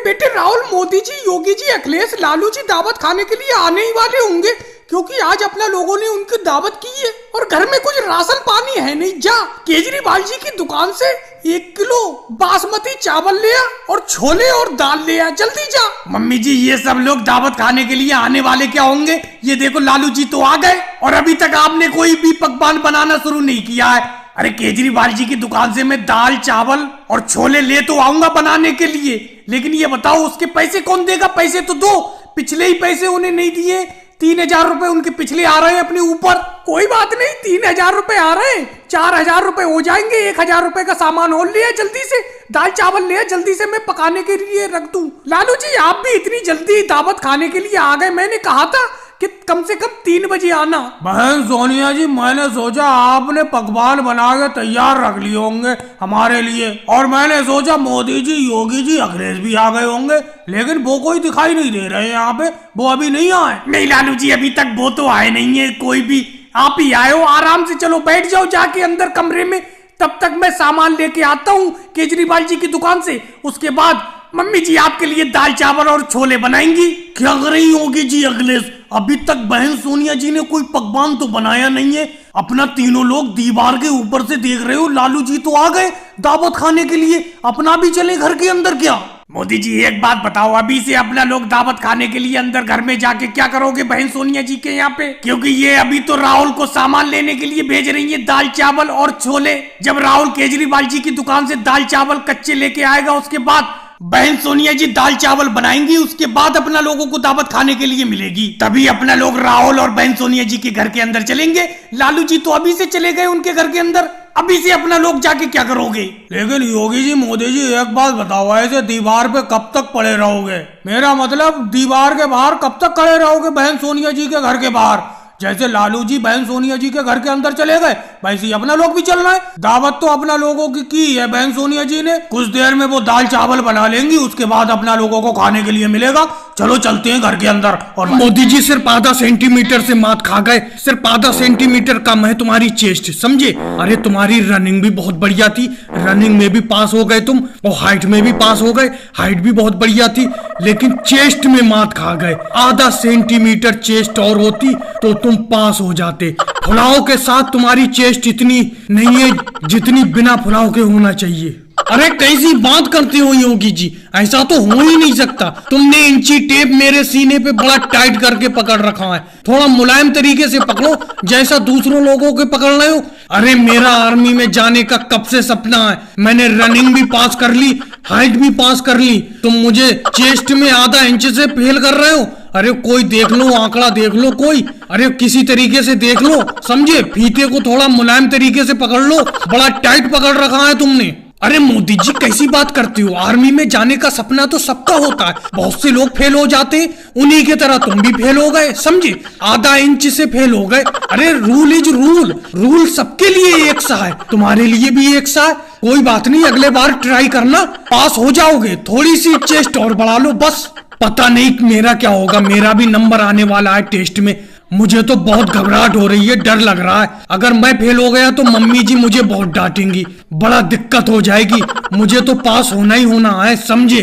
बेटे राहुल, मोदी जी, योगी जी, अखिलेश, लालू जी दावत खाने के लिए आने ही वाले होंगे, क्योंकि आज अपना लोगों ने उनकी दावत की है और घर में कुछ राशन पानी है नहीं। जा केजरीवाल जी की दुकान से 1 किलो बासमती चावल ले आ और छोले और दाल ले आ, जल्दी जा। मम्मी जी, ये सब लोग दावत खाने के लिए आने वाले क्या होंगे? ये देखो लालू जी तो आ गए और अभी तक आपने कोई भी पकवान बनाना शुरू नहीं किया है। अरे केजरीवाल जी की दुकान से मैं दाल चावल और छोले ले तो आऊंगा बनाने के लिए, लेकिन ये बताओ उसके पैसे कौन देगा? पैसे तो दो, पिछले ही पैसे उन्हें नहीं दिए। 3000 रुपए उनके पिछले आ रहे हैं अपने ऊपर। कोई बात नहीं, 3000 रुपए आ रहे हैं, 4000 रुपए हो जाएंगे। 1000 रुपए का सामान और लिया, जल्दी से दाल चावल लिया, जल्दी से मैं पकाने के लिए रख दूं। लालू जी, आप भी इतनी जल्दी दावत खाने के लिए आ गए? मैंने कहा था कि कम से कम 3 बजे आना। बहन सोनिया जी, मैंने सोचा आपने पकवान बना के तैयार रख लिए होंगे हमारे लिए, और मैंने सोचा मोदी जी, योगी जी, अखिलेश भी आ गए होंगे, लेकिन वो कोई दिखाई नहीं दे रहे हैं यहाँ पे। वो अभी नहीं आए। नहीं लालू जी, अभी तक वो तो आए नहीं है कोई भी। आप ही आए हो, आराम से चलो बैठ जाओ जाके अंदर कमरे में, तब तक मैं सामान लेके आता हूँ केजरीवाल जी की दुकान से। उसके बाद मम्मी जी आपके लिए दाल चावल और छोले बनाएंगी। क्या कर रही होगी जी अखिलेश? अभी तक बहन सोनिया जी ने कोई पकवान तो बनाया नहीं है। अपना तीनों लोग दीवार के ऊपर से देख रहे हो, लालू जी तो आ गए दावत खाने के लिए, अपना भी चले घर के अंदर क्या? मोदी जी एक बात बताओ, अभी से अपना लोग दावत खाने के लिए अंदर घर में जाके क्या करोगे बहन सोनिया जी के यहाँ पे? क्योंकि ये अभी तो राहुल को सामान लेने के लिए भेज रही है, दाल चावल और छोले। जब राहुल केजरीवाल जी की दुकान से दाल चावल कच्चे लेके आएगा, उसके बाद बहन सोनिया जी दाल चावल बनाएंगी, उसके बाद अपना लोगों को दावत खाने के लिए मिलेगी। तभी अपना लोग राहुल और बहन सोनिया जी के घर के अंदर चलेंगे। लालू जी तो अभी से चले गए उनके घर के अंदर, अभी से अपना लोग जाके क्या करोगे? लेकिन योगी जी, मोदी जी, एक बात बताओ, ऐसे दीवार पे कब तक पड़े रहोगे? मेरा मतलब दीवार के बाहर कब तक खड़े रहोगे बहन सोनिया जी के घर के बाहर? जैसे लालू जी बहन सोनिया जी के घर के अंदर चले गए, वैसे ही अपना लोग भी चलना है। दावत तो अपना लोगों की है बहन सोनिया जी ने। कुछ देर में वो दाल चावल बना लेंगी, उसके बाद अपना लोगों को खाने के लिए मिलेगा। चलो चलते हैं घर के अंदर। और मोदी जी सिर्फ आधा सेंटीमीटर से मात खा गए, सिर्फ आधा सेंटीमीटर कम है तुम्हारी चेस्ट, समझे? अरे तुम्हारी रनिंग भी बहुत बढ़िया थी, रनिंग में भी पास हो गए तुम, और हाइट में भी पास हो गए, हाइट भी बहुत बढ़िया थी, लेकिन चेस्ट में मात खा गए। आधा सेंटीमीटर चेस्ट और होती तो तुम पास हो जाते। फुलाव के साथ तुम्हारी चेस्ट इतनी नहीं है जितनी बिना फुलाव के होना चाहिए। अरे कैसी बात करते हो योगी जी, ऐसा तो हो ही नहीं सकता। तुमने इंची टेप मेरे सीने पे बड़ा टाइट करके पकड़ रखा है, थोड़ा मुलायम तरीके से पकड़ो, जैसा दूसरों लोगों के पकड़ रहे हो। अरे मेरा आर्मी में जाने का कब से सपना है, मैंने रनिंग भी पास कर ली, हाइट भी पास कर ली, तुम मुझे चेस्ट में आधा इंच से फेल कर रहे हो। अरे कोई देख लो, आंकड़ा देख लो कोई, अरे किसी तरीके से देख लो, समझे? फीते को थोड़ा मुलायम तरीके से पकड़ लो, बड़ा टाइट पकड़ रखा है तुमने। अरे मोदी जी कैसी बात करते हो? आर्मी में जाने का सपना तो सबका होता है, बहुत से लोग फेल हो जाते हैं, उन्हीं की तरह तुम भी फेल हो गए, समझे? आधा इंच से फेल हो गए। अरे रूल इज रूल, रूल सबके लिए एक सा है, तुम्हारे लिए भी एक सा है। कोई बात नहीं, अगले बार ट्राई करना, पास हो जाओगे। थोड़ी सी चेस्ट और बढ़ा लो बस। पता नहीं मेरा क्या होगा, मेरा भी नंबर आने वाला है टेस्ट में। मुझे तो बहुत घबराहट हो रही है, डर लग रहा है। अगर मैं फेल हो गया तो मम्मी जी मुझे बहुत डांटेंगी, बड़ा दिक्कत हो जाएगी। मुझे तो पास होना ही होना है, समझे?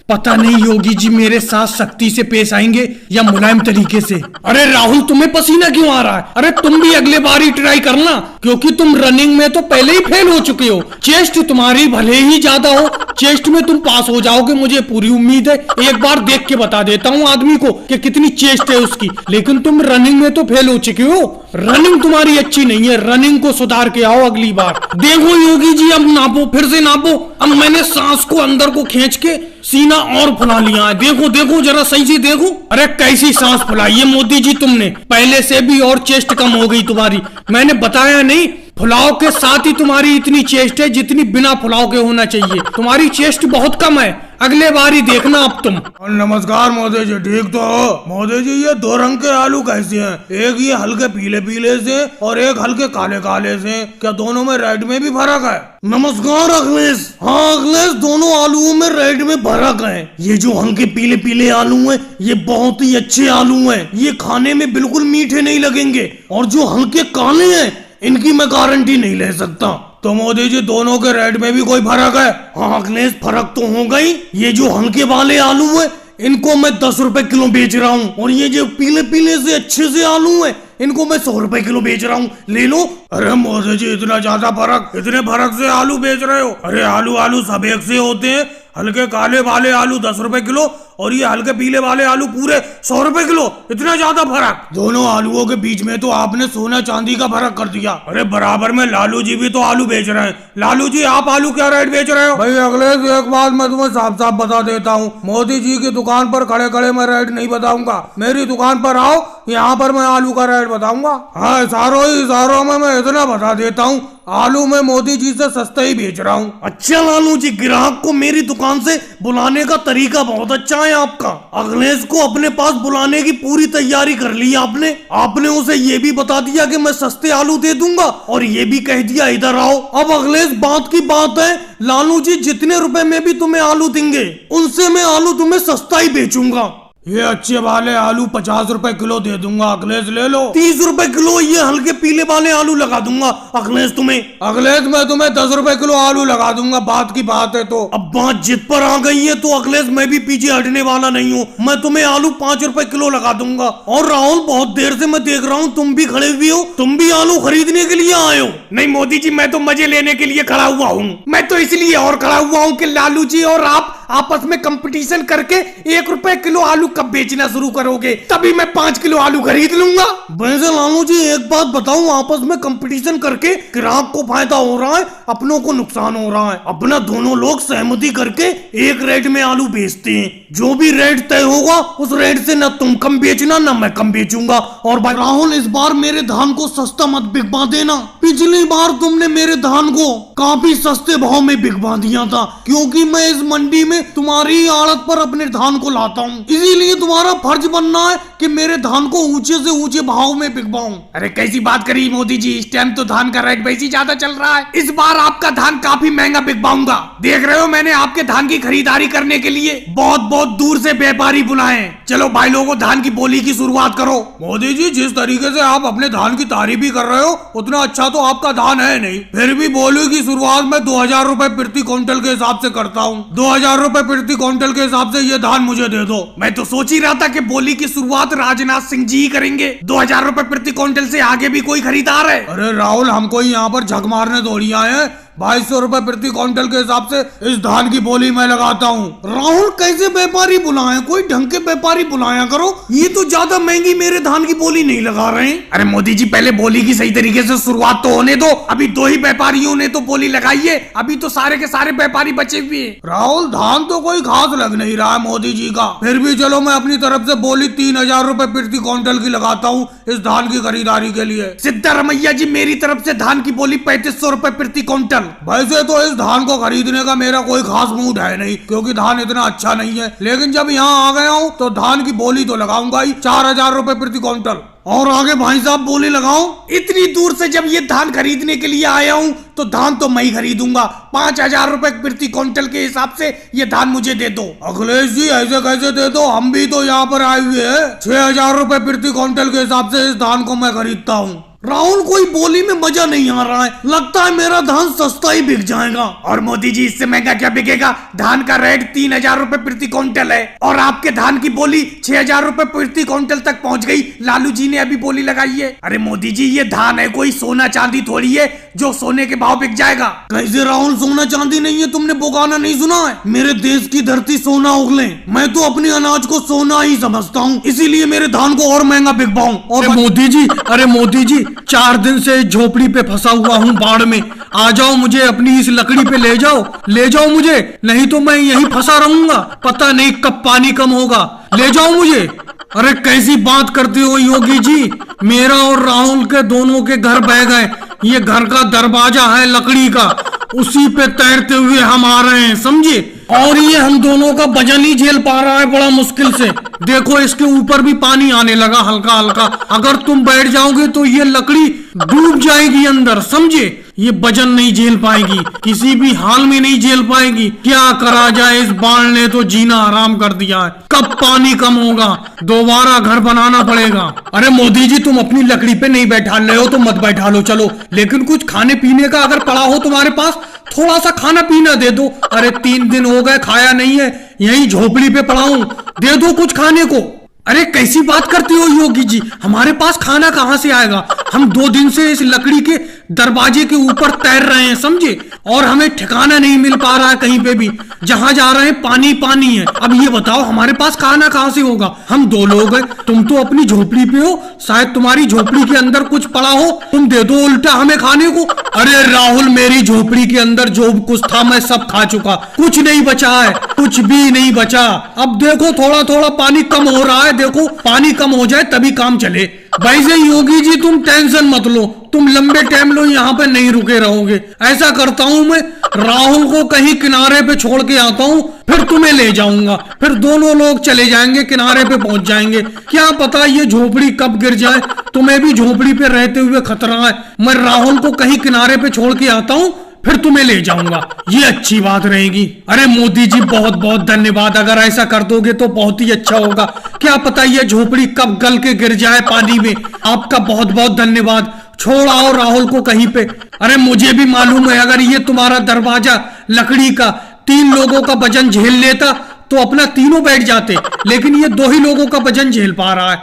पता नहीं योगी जी मेरे साथ सख्ती से पेश आएंगे या मुलायम तरीके से। अरे राहुल, तुम्हें पसीना क्यों आ रहा है? अरे तुम भी अगले बार ही ट्राई करना, क्योंकि तुम रनिंग में तो पहले ही फेल हो चुके हो। चेस्ट तुम्हारी भले ही ज्यादा हो, चेस्ट में तुम पास हो जाओगे, मुझे पूरी उम्मीद है। एक बार देख के बता देता हूँ आदमी को कि कितनी चेस्ट है उसकी, लेकिन तुम रनिंग में तो फेल हो चुके हो। रनिंग तुम्हारी अच्छी नहीं है, रनिंग को सुधार के आओ अगली बार। देखो योगी जी, अब नापो, फिर से नापो। अब मैंने सांस को अंदर को खींच के सीना और फुला लिया है, देखो देखो जरा सही से देखो। अरे कैसी सांस फुलाई है मोदी जी तुमने, पहले से भी और चेस्ट कम हो गई तुम्हारी। मैंने बताया नहीं, फुलाव के साथ ही तुम्हारी इतनी चेस्ट है जितनी बिना फुलाव के होना चाहिए। तुम्हारी चेस्ट बहुत कम है, अगले बार ही देखना अब तुम। नमस्कार मोदी जी, ठीक तो हो? मोदी जी, ये 2 रंग के आलू कैसे हैं? एक ये हल्के पीले पीले से और एक हल्के काले काले से, क्या दोनों में रेड में भी फर्क है? नमस्कार अखिलेश। हाँ अखिलेश, दोनों आलूओं में रेड में फर्क है। ये जो हल्के पीले पीले आलू हैं, ये बहुत ही अच्छे आलू हैं, ये खाने में बिल्कुल मीठे नहीं लगेंगे। और जो हल्के काले हैं, इनकी मैं गारंटी नहीं ले सकता। तो मोदी जी दोनों के रेट में भी कोई फर्क है? हाँ अखिलेश, फर्क तो होगा ही। ये जो हल्के वाले आलू है इनको मैं 10 रुपए किलो बेच रहा हूँ, और ये जो पीले पीले से अच्छे से आलू है इनको मैं 100 रुपए किलो बेच रहा हूँ, ले लो। अरे मोदी जी इतना ज्यादा फर्क, इतने फर्क से आलू बेच रहे हो? अरे आलू आलू सब एक से होते हैं। हल्के काले वाले आलू 10 रुपए किलो और ये हल्के पीले वाले आलू पूरे 100 रुपए किलो, इतना ज्यादा फर्क? दोनों आलूओं के बीच में तो आपने सोना चांदी का फर्क कर दिया। अरे बराबर में लालू जी भी तो आलू बेच रहे हैं। लालू जी आप आलू क्या रेट बेच रहे हो? भाई अखिलेश एक बात मैं तुम्हें साफ साफ बता देता हूँ, मोदी जी की दुकान पर खड़े खड़े मैं रेट नहीं बताऊंगा। मेरी दुकान पर आओ, यहाँ पर मैं आलू का रेट बताऊंगा। हाँ इशारों में मैं इतना बता देता हूँ, आलू मैं मोदी जी से सस्ता ही बेच रहा हूँ। अच्छा लालू जी, ग्राहक को मेरी दुकान से बुलाने का तरीका बहुत अच्छा है आपका। अखिलेश को अपने पास बुलाने की पूरी तैयारी कर ली आपने। आपने उसे ये भी बता दिया कि मैं सस्ते आलू दे दूंगा और ये भी कह दिया इधर आओ। अब अखिलेश बात की बात है, लालू जी जितने रुपए में भी तुम्हें आलू देंगे उनसे मैं आलू तुम्हें सस्ता ही बेचूंगा। ये अच्छे वाले आलू 50 रुपए किलो दे दूंगा, अखिलेश ले लो। 30 रुपए किलो ये हल्के पीले वाले आलू लगा दूंगा अखिलेश तुम्हें। अखिलेश मैं तुम्हें 10 रुपए किलो आलू लगा दूंगा, बात की बात है तो। अब बात जिद पर आ गई है तो अखिलेश मैं भी पीछे हटने वाला नहीं हूँ, मैं तुम्हें आलू 5 रुपए किलो लगा दूंगा। और राहुल बहुत देर से मैं देख रहा हूँ तुम भी खड़े हुए हो, तुम भी आलू खरीदने के लिए आए हो? नहीं मोदी जी, मैं तो मजे लेने के लिए खड़ा हुआ हूँ। मैं तो इसलिए और खड़ा हुआ हूँ कि लालू जी और आप आपस में कंपटीशन करके 1 रुपए किलो आलू कब बेचना शुरू करोगे, तभी मैं 5 किलो आलू खरीद लूंगा। वैसे लालू जी एक बात बताऊं, आपस में कंपटीशन करके ग्राहक को फायदा हो रहा है, अपनों को नुकसान हो रहा है। अपना दोनों लोग सहमति करके एक रेट में आलू बेचते हैं, जो भी रेट तय होगा उस रेट से न तुम कम बेचना न मैं कम बेचूंगा। और भाई राहुल, इस बार मेरे धान को सस्ता मत बिकवा देना। पिछली बार तुमने मेरे धान को काफी सस्ते भाव में बिकवा दिया था, क्योंकि मैं इस मंडी में तुम्हारी आड़त पर अपने धान को लाता हूँ, इसीलिए तुम्हारा फर्ज बनना है कि मेरे धान को ऊंचे से ऊंचे भाव में बिकवाऊं। अरे कैसी बात करी मोदी जी, इस टाइम तो धान का रेट वैसे ज्यादा चल रहा है। इस बार आपका धान काफी महंगा बिकवाऊंगा। देख रहे हो मैंने आपके धान की खरीदारी करने के लिए बहुत बहुत दूर से व्यापारी बुलाए। चलो भाई लोगों, धान की बोली की शुरुआत करो। मोदी जी जिस तरीके से आप अपने धान की तारीफ भी कर रहे हो उतना अच्छा तो आपका धान है नहीं, फिर भी बोली की शुरुआत में 2000 रुपए प्रति क्विंटल के हिसाब से करता हूँ। 2000 रुपए प्रति क्विंटल के हिसाब से ये धान मुझे दे दो। मैं तो सोच ही रहा था कि बोली की शुरुआत राजनाथ सिंह जी ही करेंगे। 2000 रुपए प्रति क्विंटल से आगे भी कोई खरीदार है? अरे राहुल, हमको यहाँ पर झक मारने दौड़ी आए हैं। 2200 रुपए प्रति क्विंटल के हिसाब से इस धान की बोली मैं लगाता हूँ। राहुल, कैसे व्यापारी बुलाएं? कोई ढंग के व्यापारी बुलाया करो, ये तो ज्यादा महंगी मेरे धान की बोली नहीं लगा रहे हैं। अरे मोदी जी, पहले बोली की सही तरीके से शुरुआत तो होने दो। अभी 2 ही व्यापारियों ने तो बोली लगाई है, अभी तो सारे के सारे व्यापारी बचे हुए हैं। राहुल, धान तो कोई खास लग नहीं रहा है मोदी जी का, फिर भी चलो मैं अपनी तरफ से बोली 3000 रुपए प्रति क्विंटल की लगाता हूँ इस धान की खरीदारी के लिए। सिद्धारमैया जी, मेरी तरफ से धान की बोली 3500 रुपए प्रति क्विंटल। वैसे तो इस धान को खरीदने का मेरा कोई खास मूड है नहीं, क्योंकि धान इतना अच्छा नहीं है, लेकिन जब यहाँ आ गया हूँ तो धान की बोली तो लगाऊंगा ही, 4000 रुपए प्रति क्विंटल। और आगे भाई साहब बोली लगाओ। इतनी दूर से जब ये धान खरीदने के लिए आया हूँ तो धान तो मैं ही खरीदूंगा। 5000 रुपए प्रति क्विंटल के हिसाब से ये धान मुझे दे दो। अखिलेश जी ऐसे कैसे दे दो, हम भी तो यहाँ पर आए हुए हैं। 6000 रुपए प्रति क्विंटल के हिसाब से इस धान को मैं खरीदता हूँ। राहुल, कोई बोली में मजा नहीं आ रहा है, लगता है मेरा धान सस्ता ही बिक जाएगा। और मोदी जी, इससे महंगा क्या बिकेगा? धान का रेट 3000 रुपए प्रति क्विंटल है और आपके धान की बोली 6000 रुपए प्रति क्विंटल तक पहुंच गई। लालू जी ने अभी बोली लगाई है। अरे मोदी जी, ये धान है कोई सोना चांदी थोड़ी है जो सोने के भाव बिक जाएगा। कैसे राहुल, सोना चांदी नहीं है? तुमने वो गाना नहीं सुना है, मेरे देश की धरती सोना उगले? मैं तो अपने अनाज को सोना ही समझता हूँ, इसीलिए मेरे धान को और महंगा बिकवाऊं। और मोदी जी, अरे मोदी जी, 4 दिन से झोपड़ी पे फंसा हुआ हूँ बाढ़ में, आ जाओ मुझे अपनी इस लकड़ी पे ले जाओ मुझे, नहीं तो मैं यहीं फंसा रहूंगा, पता नहीं कब पानी कम होगा, ले जाओ मुझे। अरे कैसी बात करते हो योगी जी, मेरा और राहुल के दोनों के घर बह गए, ये घर का दरवाजा है लकड़ी का, उसी पे तैरते हुए हम आ रहे हैं, समझे? और ये हम दोनों का वजन ही झेल पा रहा है बड़ा मुश्किल से। देखो इसके ऊपर भी पानी आने लगा हल्का हल्का, अगर तुम बैठ जाओगे तो ये लकड़ी डूब जाएगी अंदर, समझे? ये वजन नहीं झेल पाएगी, किसी भी हाल में नहीं झेल पाएगी। क्या करा जाए, इस बाढ़ ने तो जीना हराम कर दिया है। कब पानी कम होगा, दोबारा घर बनाना पड़ेगा। अरे मोदी जी, तुम अपनी लकड़ी पे नहीं बैठा रहे हो तो मत बैठा लो, चलो, लेकिन कुछ खाने पीने का अगर पड़ा हो तुम्हारे पास, थोड़ा सा खाना पीना दे दो। अरे 3 दिन हो गए खाया नहीं है, यही झोपड़ी पे पड़ा हूं, दे दो कुछ खाने को। अरे कैसी बात करती हो योगी जी, हमारे पास खाना कहां से आएगा? हम 2 दिन से इस लकड़ी के दरवाजे के ऊपर तैर रहे हैं, समझे, और हमें ठिकाना नहीं मिल पा रहा है कहीं पे भी। जहां जा रहे हैं पानी पानी है। अब ये बताओ हमारे पास खाना कहां से होगा? हम 2 लोग हैं, तुम तो अपनी झोपड़ी पे हो, शायद तुम्हारी झोपड़ी के अंदर कुछ पड़ा हो, तुम दे दो उल्टा हमें खाने को। अरे राहुल, मेरी झोपड़ी के अंदर जो कुछ था मैं सब खा चुका, कुछ नहीं बचा है, कुछ भी नहीं बचा। अब देखो थोड़ा थोड़ा पानी कम हो रहा है, देखो पानी कम हो जाए तभी काम चले। वैसे योगी जी तुम टेंशन मत लो, तुम लंबे टाइम लो यहाँ पे नहीं रुके रहोगे। ऐसा करता हूँ मैं, राहुल को कहीं किनारे पे छोड़ के आता हूँ, फिर तुम्हें ले जाऊंगा, फिर दोनों लोग चले जाएंगे, किनारे पे पहुंच जाएंगे। क्या पता ये झोपड़ी कब गिर जाए, तुम्हें भी झोपड़ी पे रहते हुए खतरा है। मैं राहुल को कहीं किनारे पे छोड़ के आता हूँ, फिर तुम्हें ले जाऊंगा, ये अच्छी बात रहेगी। अरे मोदी जी बहुत बहुत धन्यवाद, अगर ऐसा कर दोगे तो बहुत ही अच्छा होगा। क्या पता ये झोपड़ी कब गल के गिर जाए पानी में। आपका बहुत बहुत धन्यवाद, छोड़ आओ राहुल को कहीं पे। अरे मुझे भी मालूम है अगर ये तुम्हारा दरवाजा लकड़ी का 3 लोगों का वजन झेल लेता तो अपना तीनों बैठ जाते, लेकिन ये 2 ही लोगों का वजन झेल पा रहा है।